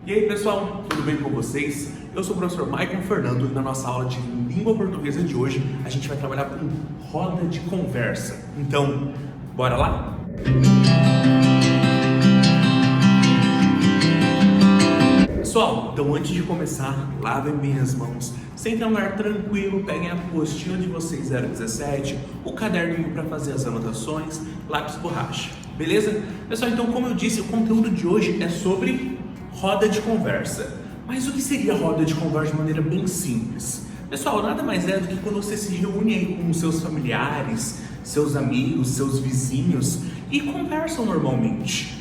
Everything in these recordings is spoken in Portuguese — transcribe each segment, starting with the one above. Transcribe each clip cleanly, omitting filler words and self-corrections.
E aí pessoal, tudo bem com vocês? Eu sou o professor Maicon Fernando e na nossa aula de língua portuguesa de hoje a gente vai trabalhar com roda de conversa. Então, bora lá? Pessoal, então antes de começar, lavem bem as mãos, sentem em um lugar tranquilo, peguem a apostila de vocês 017, o caderninho para fazer as anotações, lápis e borracha, beleza? Pessoal, então como eu disse, o conteúdo de hoje é sobre roda de conversa. Mas o que seria roda de conversa de maneira bem simples? Pessoal, nada mais é do que quando você se reúne aí com seus familiares, seus amigos, seus vizinhos e conversam normalmente,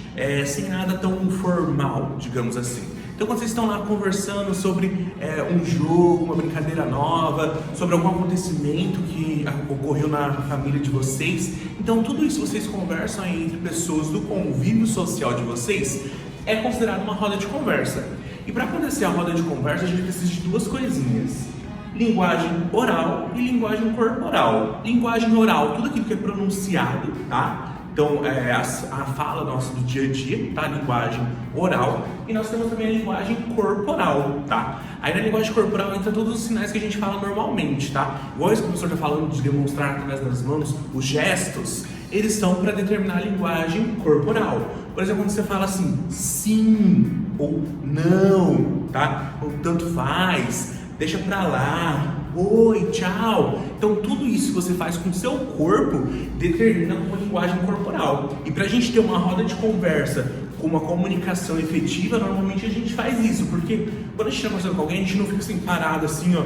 sem nada tão formal, digamos assim. Então quando vocês estão lá conversando sobre um jogo, uma brincadeira nova, sobre algum acontecimento que ocorreu na família de vocês, então tudo isso vocês conversam aí entre pessoas do convívio social de vocês, é considerado uma roda de conversa. E para acontecer a roda de conversa, a gente precisa de duas coisinhas: linguagem oral e linguagem corporal. Linguagem oral, tudo aquilo que é pronunciado, tá? Então, a fala nossa do dia a dia, tá? Linguagem oral. E nós temos também a linguagem corporal, tá? Aí na linguagem corporal entra todos os sinais que a gente fala normalmente, tá? Igual esse professor está falando de demonstrar através das mãos, os gestos, eles são para determinar a linguagem corporal. Por exemplo, quando você fala assim, sim ou não, tá? Ou tanto faz, deixa pra lá, oi, tchau. Então tudo isso que você faz com o seu corpo determina uma linguagem corporal. E pra gente ter uma roda de conversa com uma comunicação efetiva, normalmente a gente faz isso, porque quando a gente está conversando com alguém, a gente não fica assim parado assim, ó.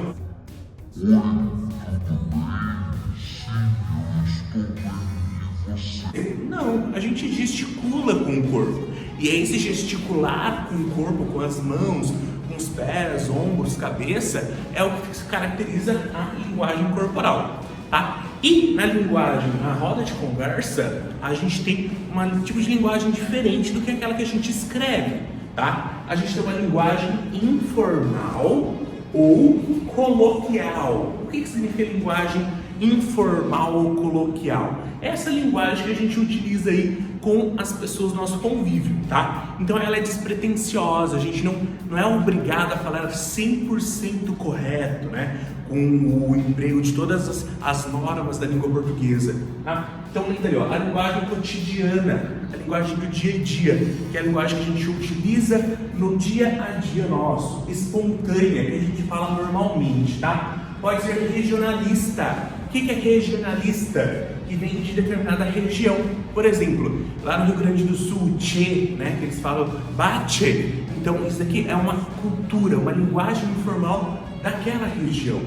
Não, a gente gesticula com o corpo. E é esse gesticular com o corpo, com as mãos, com os pés, ombros, cabeça, é o que caracteriza a linguagem corporal, tá? E na linguagem, na roda de conversa, a gente tem um tipo de linguagem diferente do que aquela que a gente escreve, tá? A gente tem uma linguagem informal ou coloquial. O que significa linguagem informal ou coloquial? Essa linguagem que a gente utiliza aí com as pessoas do nosso convívio, tá? Então ela é despretensiosa, a gente não é obrigado a falar 100% correto, né? Com o emprego de todas as normas da língua portuguesa, tá? Então lembra ali, ó, a linguagem cotidiana, a linguagem do dia a dia, que é a linguagem que a gente utiliza no dia a dia nosso, espontânea, que a gente fala normalmente, tá? Pode ser regionalista. O que é regionalista? Que vem de determinada região. Por exemplo, lá no Rio Grande do Sul, tchê, né, que eles falam bate. Então isso aqui é uma cultura, uma linguagem informal daquela região.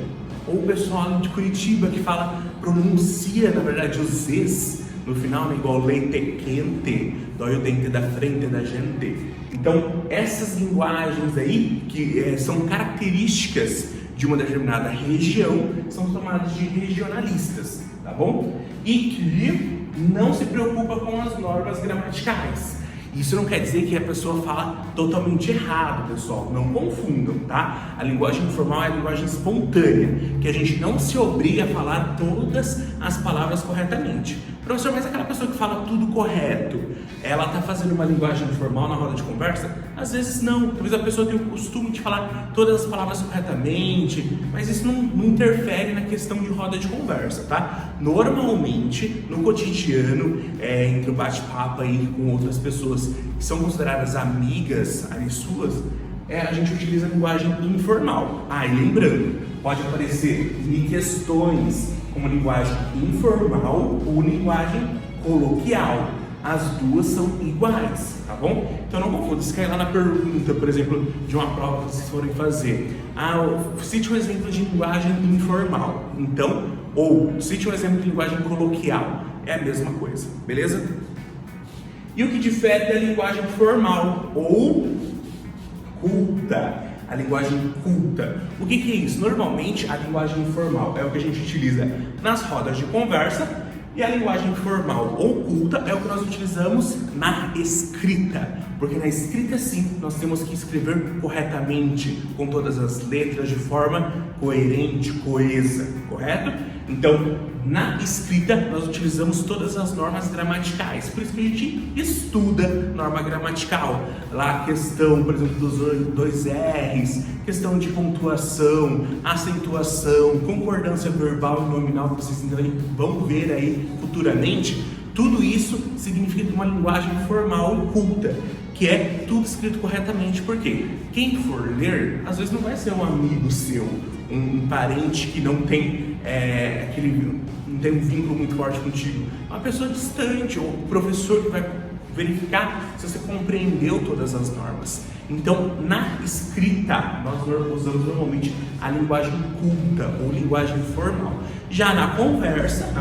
Ou o pessoal de Curitiba que pronuncia, na verdade, os Z's no final, né, igual leite quente, dói o dente da frente da gente. Então essas linguagens aí, que são características de uma determinada região, são chamadas de regionalistas, tá bom? E que não se preocupa com as normas gramaticais. Isso não quer dizer que a pessoa fala totalmente errado, pessoal, não confundam, tá? A linguagem informal é a linguagem espontânea, que a gente não se obriga a falar todas as palavras corretamente. Professor, mas aquela pessoa que fala tudo correto, ela está fazendo uma linguagem informal na roda de conversa? Às vezes não, talvez a pessoa tenha o costume de falar todas as palavras corretamente, mas isso não interfere na questão de roda de conversa, tá? Normalmente, no cotidiano, entre o bate-papo aí com outras pessoas que são consideradas amigas ali suas, a gente utiliza a linguagem informal. E lembrando, pode aparecer em questões como linguagem informal ou linguagem coloquial. As duas são iguais, tá bom? Então não confunda, se cair lá na pergunta, por exemplo, de uma prova que vocês forem fazer. Cite um exemplo de linguagem informal. Então, ou cite um exemplo de linguagem coloquial. É a mesma coisa, beleza? E o que difere da linguagem formal ou culta? A linguagem culta. O que é isso? Normalmente a linguagem informal é o que a gente utiliza nas rodas de conversa e a linguagem formal ou culta é o que nós utilizamos na escrita. Porque na escrita sim, nós temos que escrever corretamente, com todas as letras de forma coerente, coesa, correto? Então, na escrita, nós utilizamos todas as normas gramaticais. Por isso que a gente estuda norma gramatical. Lá a questão, por exemplo, dos 2 R's, questão de pontuação, acentuação, concordância verbal e nominal, que vocês então vão ver aí futuramente. Tudo isso significa uma linguagem formal e culta, que é tudo escrito corretamente. Por quê? Quem for ler, às vezes não vai ser um amigo seu, um parente que não tem não tem um vínculo muito forte contigo, uma pessoa distante, ou um professor que vai verificar se você compreendeu todas as normas. Então, na escrita, nós usamos normalmente a linguagem culta ou linguagem formal. Já na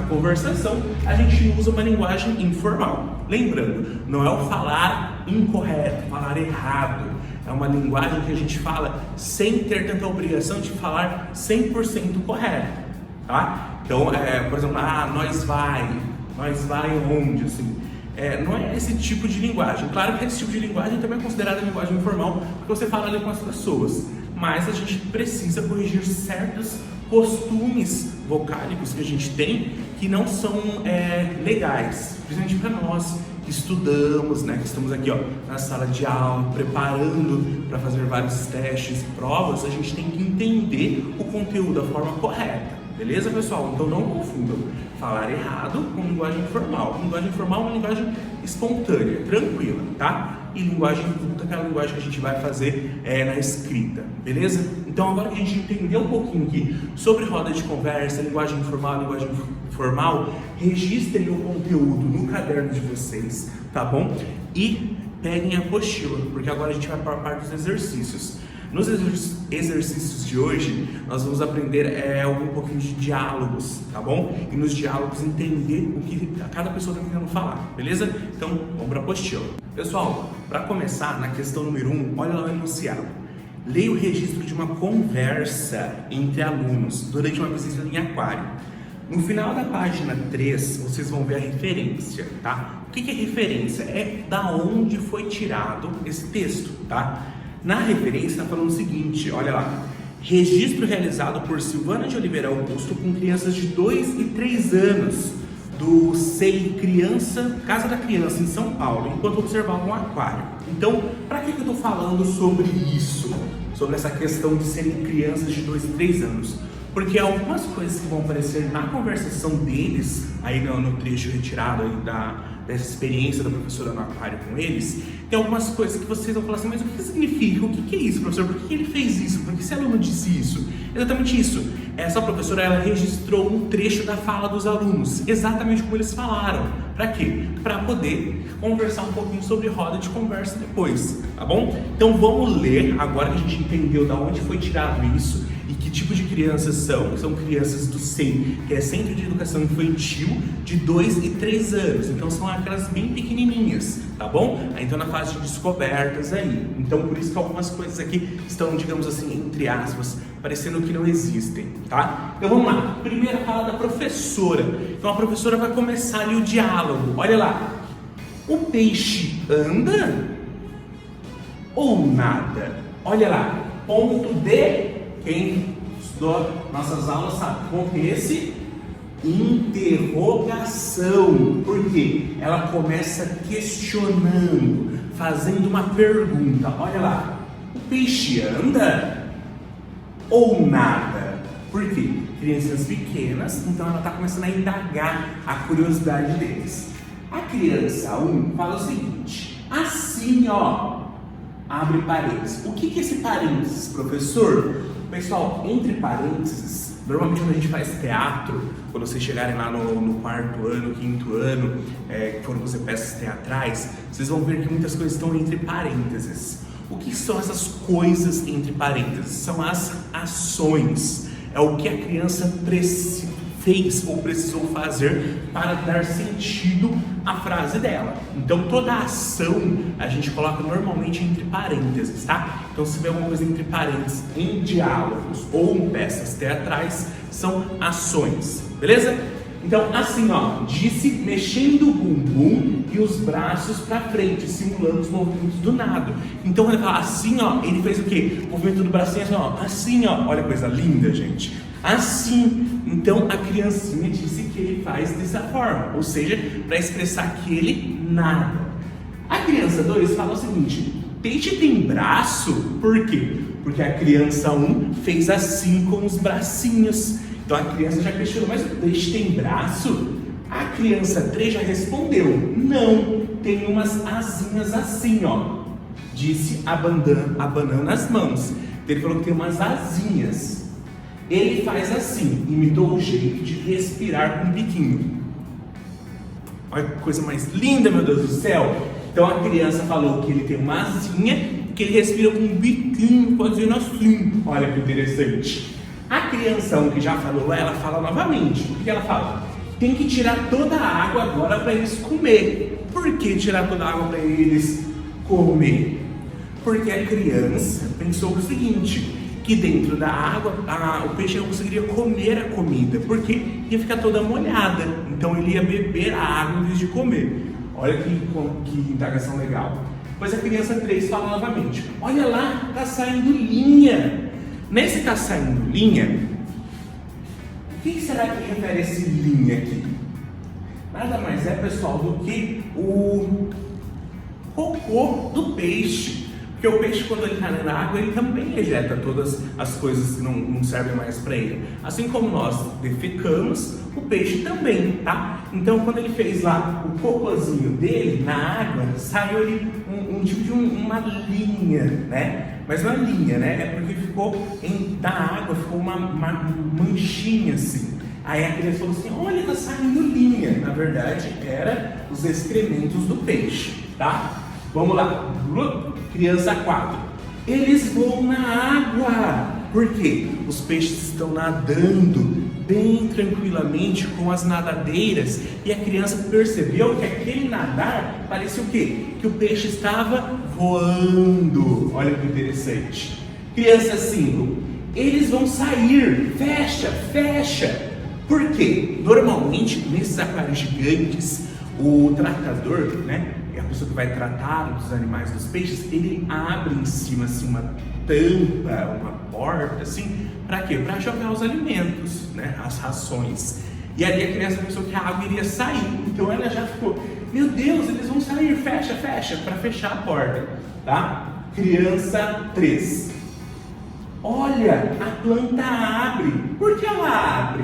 conversação, a gente usa uma linguagem informal. Lembrando, não é o falar incorreto, falar errado. É uma linguagem que a gente fala sem ter tanta obrigação de falar 100% correto, tá? Então, por exemplo, nós vai onde, assim. Não é esse tipo de linguagem. Claro que esse tipo de linguagem também é considerada linguagem informal, porque você fala ali com as pessoas. Mas a gente precisa corrigir certos costumes vocálicos que a gente tem que não são legais, principalmente para nós que estudamos, né? Que estamos aqui, na sala de aula, preparando para fazer vários testes e provas. A gente tem que entender o conteúdo da forma correta. Beleza, pessoal? Então não confundam falar errado com linguagem informal. Linguagem informal é uma linguagem espontânea, tranquila, tá? E linguagem culta é aquela linguagem que a gente vai fazer na escrita, beleza? Então agora que a gente entendeu um pouquinho aqui sobre roda de conversa, linguagem informal, linguagem formal, registrem o conteúdo no caderno de vocês, tá bom? E peguem a apostila, porque agora a gente vai para a parte dos exercícios. Nos exercícios de hoje, nós vamos aprender um pouquinho de diálogos, tá bom? E nos diálogos entender o que cada pessoa está tentando falar, beleza? Então, vamos para a apostila. Pessoal, para começar, na questão número 1, olha lá o enunciado. Leia o registro de uma conversa entre alunos durante uma visita em aquário. No final da página 3, vocês vão ver a referência, tá? O que é referência? É da onde foi tirado esse texto, tá? Na referência está falando o seguinte, olha lá. Registro realizado por Silvana de Oliveira Augusto com crianças de 2 e 3 anos do SEI Casa da Criança em São Paulo, enquanto observavam um aquário. Então, para que eu estou falando sobre isso? Sobre essa questão de serem crianças de 2 e 3 anos? Porque algumas coisas que vão aparecer na conversação deles, aí no trecho retirado aí dessa experiência da professora no aquário com eles, tem algumas coisas que vocês vão falar assim, mas o que significa? O que é isso, professor? Por que ele fez isso? Por que esse aluno disse isso? Exatamente isso. Essa professora, ela registrou um trecho da fala dos alunos, exatamente como eles falaram. Para quê? Para poder conversar um pouquinho sobre roda de conversa depois, tá bom? Então vamos ler, agora que a gente entendeu de onde foi tirado isso, e que tipo de crianças são? São crianças do SEI, que é Centro de Educação Infantil, de 2 e 3 anos. Então são aquelas bem pequenininhas, tá bom? Então na fase de descobertas aí. Então por isso que algumas coisas aqui estão, digamos assim, entre aspas, parecendo que não existem, tá? Então vamos lá. Primeira fala da professora. Então a professora vai começar ali o diálogo. Olha lá. O peixe anda ou nada? Olha lá. Ponto de... Quem estudou nossas aulas sabe, ponto esse, interrogação. Por quê? Ela começa questionando, fazendo uma pergunta. Olha lá, o peixe anda ou nada? Por quê? Crianças pequenas, então ela está começando a indagar a curiosidade deles. A criança 1 fala o seguinte, assim abre parênteses. O que é esse parênteses, professor? Pessoal, entre parênteses, normalmente quando a gente faz teatro, quando vocês chegarem lá no 4º ano, 5º ano, quando você peças teatrais, vocês vão ver que muitas coisas estão entre parênteses. O que são essas coisas entre parênteses? São as ações. É o que a criança fez ou precisou fazer para dar sentido à frase dela. Então toda a ação a gente coloca normalmente entre parênteses, tá? Então se vê alguma coisa entre parênteses em diálogos ou em peças teatrais, são ações, beleza? Então assim disse mexendo o bumbum e os braços para frente, simulando os movimentos do nado. Então quando ele fala assim ele fez o quê? O movimento do bracinho assim olha que coisa linda, gente. assim. Então a criancinha disse que ele faz dessa forma, ou seja, para expressar que ele nada. A criança 2 fala o seguinte: peixe tem braço? Por quê? Porque a criança 1 fez assim com os bracinhos. Então a criança já questionou: mas o peixe tem braço? A criança 3 já respondeu: não, tem umas asinhas assim, ó. Disse abanando as mãos. Então ele falou que tem umas asinhas. Ele faz assim, imitou o jeito de respirar com o biquinho. Olha que coisa mais linda, meu Deus do céu! Então a criança falou que ele tem uma asinha, que ele respira com um biquinho, fazendo assim. Olha que interessante. A criança 1 que já falou, ela fala novamente. O que ela fala? Tem que tirar toda a água agora para eles comer. Por que tirar toda a água para eles comer? Porque a criança pensou o seguinte: que dentro da água o peixe não conseguiria comer a comida, porque ia ficar toda molhada. Então ele ia beber a água em vez de comer. Olha que indagação legal. Depois a criança 3 fala novamente: olha lá, tá saindo linha. Nesse tá saindo linha, o que será que refere a esse linha aqui? Nada mais é, pessoal, do que o cocô do peixe. Porque o peixe, quando ele está na água, ele também ejeta todas as coisas que não servem mais para ele. Assim como nós defecamos, o peixe também, tá? Então, quando ele fez lá o cocôzinho dele na água, saiu ali um tipo de uma linha, né? Mas não é linha, né? É porque ficou da água, ficou uma manchinha assim. Aí a criança falou assim: olha, tá saindo linha. Na verdade, era os excrementos do peixe, tá? Vamos lá. Criança 4. Eles vão na água. Por quê? Os peixes estão nadando bem tranquilamente com as nadadeiras. E a criança percebeu que aquele nadar parecia o quê? Que o peixe estava voando. Olha que interessante. Criança 5. Eles vão sair. Fecha, fecha. Por quê? Normalmente, nesses aquários gigantes, o tratador, né? A pessoa que vai tratar dos animais, dos peixes, ele abre em cima assim uma tampa, uma porta assim, para quê? Para jogar os alimentos, né? As rações. E ali a criança pensou que a água iria sair, então ela já ficou: meu Deus, eles vão sair, fecha, fecha, para fechar a porta, tá? Criança 3. Olha, a planta abre. Por que ela abre?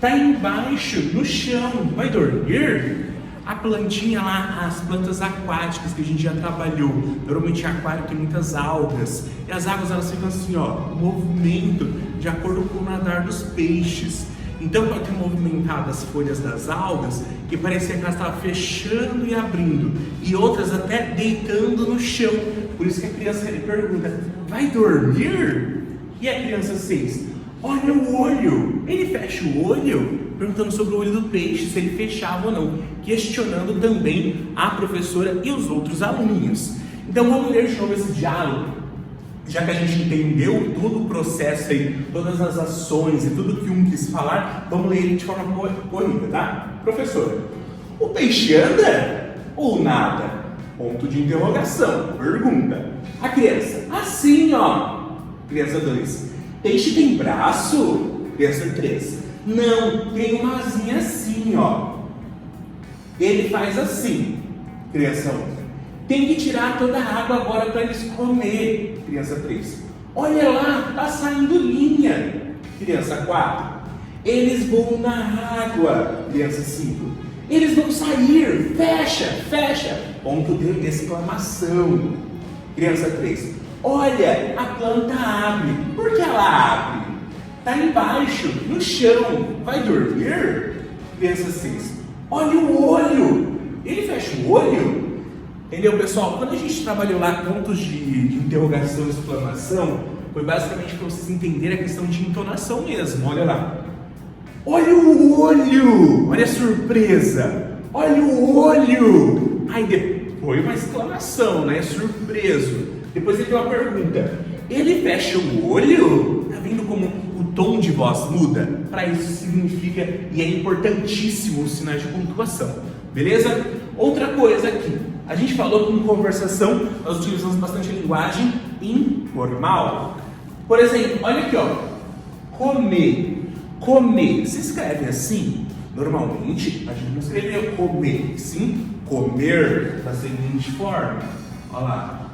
Tá embaixo, no chão. Vai dormir? A plantinha lá, as plantas aquáticas que a gente já trabalhou, normalmente em aquário tem muitas algas, e as águas elas ficam assim, ó, movimento de acordo com o nadar dos peixes. Então pode ter movimentado as folhas das algas, que parecia que elas estavam fechando e abrindo, e outras até deitando no chão. Por isso que a criança pergunta: vai dormir? E a criança 6, olha o olho, ele fecha o olho? Perguntando sobre o olho do peixe, se ele fechava ou não, questionando também a professora e os outros alunos. Então vamos ler de novo esse diálogo, já que a gente entendeu todo o processo aí, todas as ações e tudo que um quis falar, vamos ler ele de forma corrida, tá? Professora, o peixe anda ou nada? Ponto de interrogação, pergunta. A criança, assim ó. Criança 2, peixe tem braço? Criança 3, não, tem uma asinha assim, ó. Ele faz assim. Criança 1, tem que tirar toda a água agora para eles comer. Criança 3, olha lá, tá saindo linha. Criança 4, eles vão na água. Criança 5, eles vão sair. Fecha, fecha. Ponto de exclamação. Criança 3, olha, a planta abre. Por que ela abre? Está embaixo, no chão. Vai dormir? Criança 6, olha o olho. Ele fecha o olho? Entendeu, pessoal? Quando a gente trabalhou lá pontos de interrogação e exclamação, foi basicamente para vocês entenderem a questão de entonação mesmo. Olha lá. Olha o olho. Olha a surpresa. Olha o olho. Aí depois uma exclamação, né? Surpreso. Depois ele tem uma pergunta. Ele fecha o olho? Tá vendo como o tom de voz muda? Para isso significa e é importantíssimo os sinais de pontuação. Beleza? Outra coisa aqui. A gente falou que em conversação nós utilizamos bastante linguagem informal. Por exemplo, olha aqui, ó. Comer. Comer. Se escreve assim, normalmente a gente não escreveu comer, sim comer da seguinte forma. Olha lá.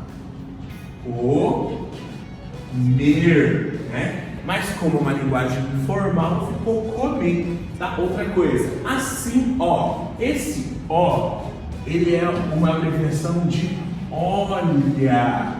Comer, né? Mas como uma linguagem informal, ficou comer, tá? Outra coisa, assim, ó, esse ó, ele é uma abreviação de olha,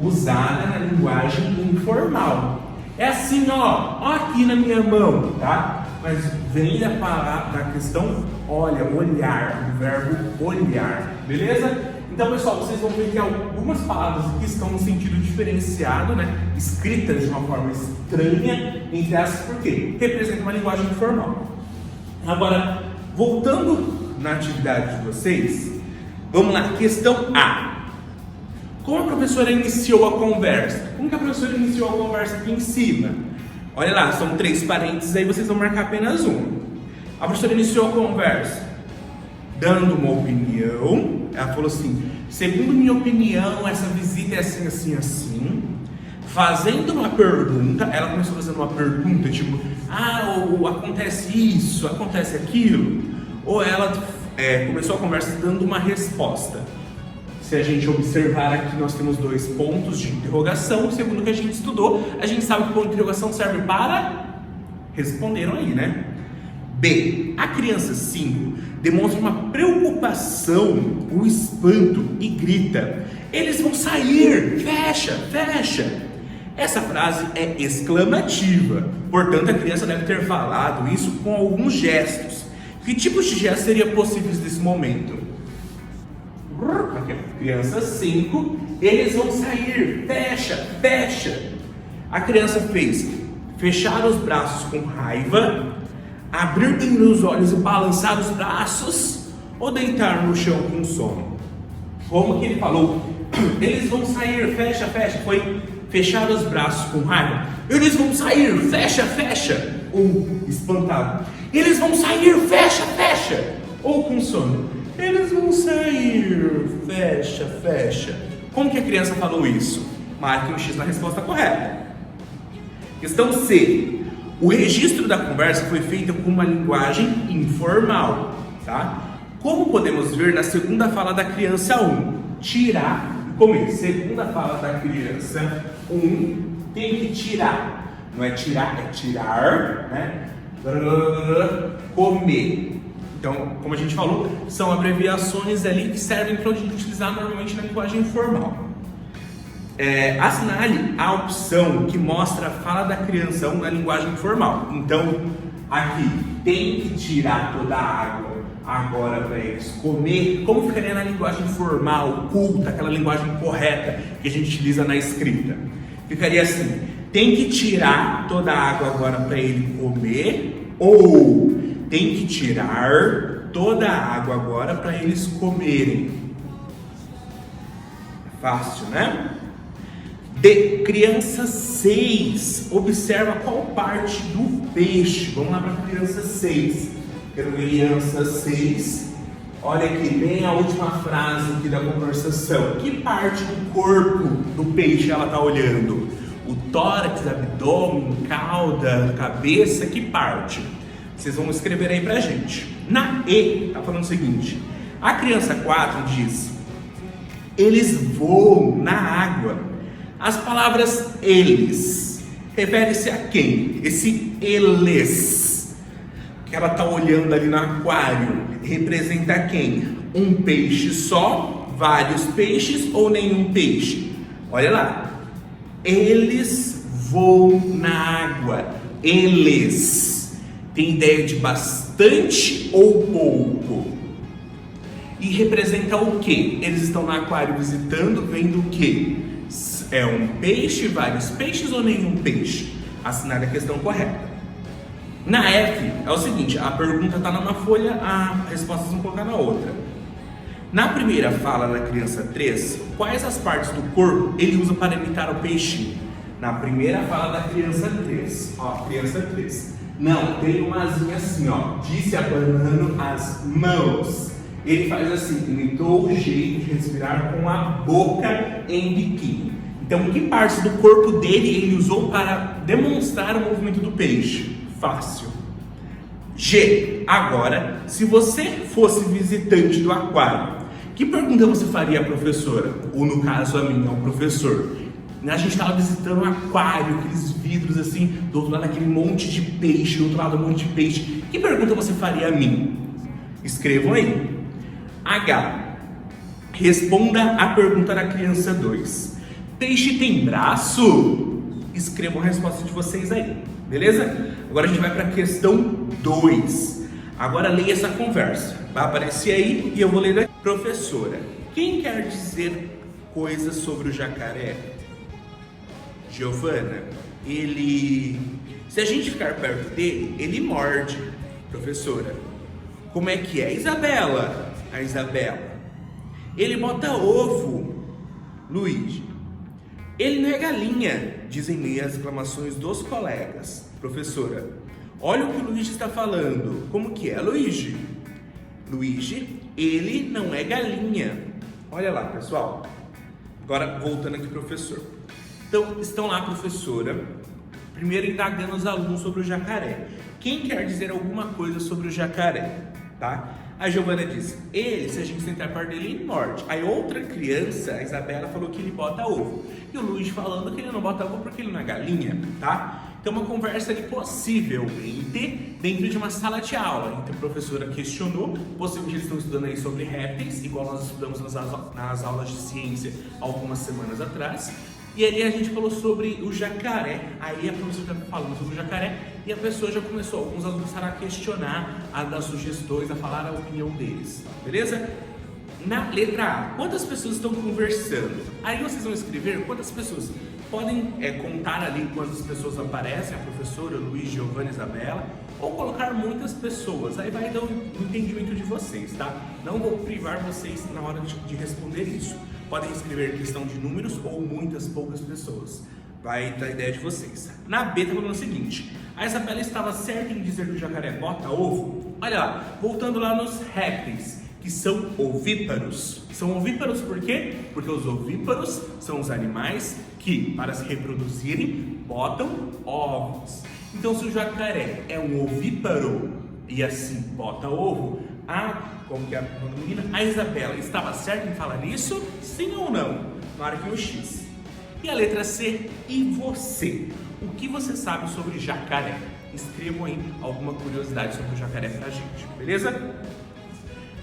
usada na linguagem informal. É assim, ó aqui na minha mão, tá? Mas vem da questão olha, olhar, do verbo olhar, beleza? Então, pessoal, vocês vão ver que algumas palavras aqui estão no sentido diferenciado, né? Escritas de uma forma estranha, entre aspas, por quê? Representa uma linguagem informal. Agora, voltando na atividade de vocês, vamos lá, questão A. Como a professora iniciou a conversa? Como que a professora iniciou a conversa aqui em cima? Olha lá, são 3 parênteses, aí vocês vão marcar apenas um. A professora iniciou a conversa dando uma opinião. Ela falou assim: segundo minha opinião, essa visita é assim, assim, assim. Fazendo uma pergunta, ela começou fazendo uma pergunta, tipo, ou acontece isso, acontece aquilo. Ou ela começou a conversa dando uma resposta. Se a gente observar aqui, nós temos 2 pontos de interrogação. Segundo o que a gente estudou, a gente sabe que o ponto de interrogação serve para... Responderam aí, né? B. A criança 5 demonstra uma preocupação, um espanto e grita: eles vão sair! Fecha, fecha! Essa frase é exclamativa. Portanto, a criança deve ter falado isso com alguns gestos. Que tipos de gestos seriam possíveis nesse momento? Criança 5, eles vão sair, fecha, fecha. A criança fez fechar os braços com raiva, abrir bem os olhos e balançar os braços, ou deitar no chão com sono. Como que ele falou? Eles vão sair, fecha, fecha. Foi fechar os braços com raiva. Eles vão sair, fecha, fecha. Ou espantado. Eles vão sair, fecha, fecha. Ou com sono. Eles vão sair, fecha, fecha. Como que a criança falou isso? Marque um X na resposta correta. Questão C. O registro da conversa foi feito com uma linguagem informal, tá? Como podemos ver na segunda fala da criança 1, tirar e comer. Segunda fala da criança 1, tem que tirar. Não é tirar, é tirar, né? Comer. Então, como a gente falou, são abreviações ali que servem para a gente utilizar normalmente na linguagem informal. Assinale a opção que mostra a fala da criança 1 na linguagem informal. Então, aqui, tem que tirar toda a água agora para eles comer. Como ficaria na linguagem formal, culta, aquela linguagem correta que a gente utiliza na escrita? Ficaria assim: tem que tirar toda a água agora para ele comer, ou tem que tirar toda a água agora para eles comerem. Fácil, né? D. Criança 6. Observa qual parte do peixe. Vamos lá para a criança 6. Criança 6. Olha aqui, bem a última frase aqui da conversação. Que parte do corpo do peixe ela está olhando? O tórax, abdômen, cauda, cabeça, que parte? Vocês vão escrever aí pra gente. Na E, tá falando o seguinte: a criança 4 diz: eles voam na água. As palavras eles refere-se a quem? Esse eles que ela tá olhando ali no aquário representa quem? Um peixe só, vários peixes ou nenhum peixe? Olha lá. Eles voam na água. Eles. Tem ideia de bastante ou pouco? E representa o quê? Eles estão no aquário visitando, vendo o quê? É um peixe, vários peixes ou nenhum peixe? Assinale a questão correta. Na F é o seguinte: a pergunta está numa folha, as respostas vão colocar na outra. Na primeira fala da criança 3, quais as partes do corpo ele usa para imitar o peixe? Na primeira fala da criança 3, ó, criança 3. Não, tem uma asinha assim, ó. Disse abanando as mãos. Ele faz assim, imitou o jeito de respirar com a boca em biquinho. Então Então, que parte do corpo dele ele usou para demonstrar o movimento do peixe? Fácil. G. Agora, se você fosse visitante do aquário, que pergunta você faria à professora? Ou no caso a mim, ao professor? A gente estava visitando um aquário, aqueles vidros assim, do outro lado aquele monte de peixe, do outro lado um monte de peixe. Que pergunta você faria a mim? Escrevam aí. H. Responda a pergunta da criança 2. Peixe tem braço? Escrevam a resposta de vocês aí, beleza? Agora a gente vai para a questão 2. Agora leia essa conversa. Vai aparecer aí e eu vou ler daqui. Professora, quem quer dizer coisas sobre o jacaré? Giovana, se a gente ficar perto dele, ele morde. Professora, como é que é? Isabela, a Isabela, ele bota ovo. Luiz, ele não é galinha, dizem meio as exclamações dos colegas. Professora, olha o que o Luiz está falando. Como que é, Luiz? Luiz, ele não é galinha. Olha lá, pessoal. Agora, voltando aqui, professor. Então, estão lá, professora, primeiro indagando os alunos sobre o jacaré. Quem quer dizer alguma coisa sobre o jacaré, tá? A Giovana disse, se a gente sentar perto dele, ele morde. Aí outra criança, a Isabela, falou que ele bota ovo. E o Luiz falando que ele não bota ovo porque ele não é galinha, tá? Então, uma conversa ali possivelmente dentro de uma sala de aula. Então, a professora questionou, possivelmente eles estão estudando aí sobre répteis, igual nós estudamos nas aulas de ciência algumas semanas atrás. E ali a gente falou sobre o jacaré. Aí a professora está falando sobre o jacaré e a pessoa já começou, alguns alunos começaram a questionar, a dar sugestões, a falar a opinião deles, beleza? Na letra A, quantas pessoas estão conversando? Aí vocês vão escrever quantas pessoas. Podem contar ali quantas pessoas aparecem, a professora, o Luiz, Giovana, Isabela, ou colocar muitas pessoas. Aí vai dar um entendimento de vocês, tá? Não vou privar vocês na hora de responder isso. Podem escrever questão de números ou muitas, poucas pessoas. Vai dar a ideia de vocês. Na B está falando o seguinte: a Isabela estava certa em dizer que o jacaré bota ovo? Olha lá, voltando lá nos répteis, que são ovíparos. São ovíparos por quê? Porque os ovíparos são os animais que, para se reproduzirem, botam ovos. Então, se o jacaré é um ovíparo e assim bota ovo, como que é a menina? A Isabela estava certa em falar isso? Sim ou não? Marquem o X. E a letra C, e você? O que você sabe sobre jacaré? Escrevam aí alguma curiosidade sobre o jacaré pra gente, beleza?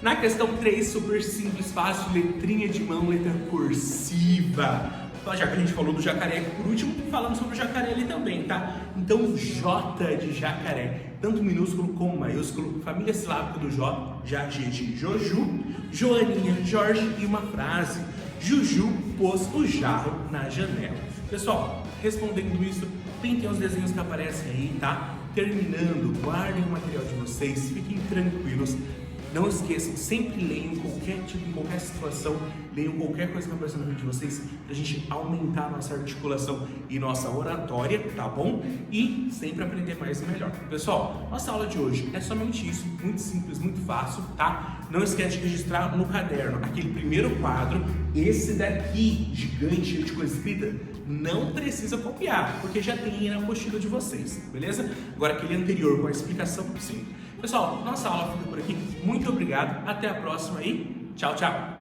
Na questão 3, super simples, fácil, letrinha de mão, letra cursiva. Já que a gente falou do jacaré aqui por último, falamos sobre o jacaré ali também, tá? Então, J de jacaré, tanto minúsculo como maiúsculo, família silábica do J, já G de Joju, Joaninha, Jorge e uma frase: Juju pôs o jarro na janela. Pessoal, respondendo isso, pintem os desenhos que aparecem aí, tá? Terminando, guardem o material de vocês, fiquem tranquilos. Não esqueçam, sempre leiam qualquer situação, leiam qualquer coisa que apareça no vídeo de vocês, pra gente aumentar a nossa articulação e nossa oratória, tá bom? E sempre aprender mais e melhor. Pessoal, nossa aula de hoje é somente isso, muito simples, muito fácil, tá? Não esquece de registrar no caderno aquele primeiro quadro, esse daqui, gigante, cheio de coisa escrita, não precisa copiar, porque já tem aí na apostila de vocês, beleza? Agora aquele anterior com a explicação, sim. Pessoal, nossa aula fica por aqui. Muito obrigado. Até a próxima e tchau, tchau.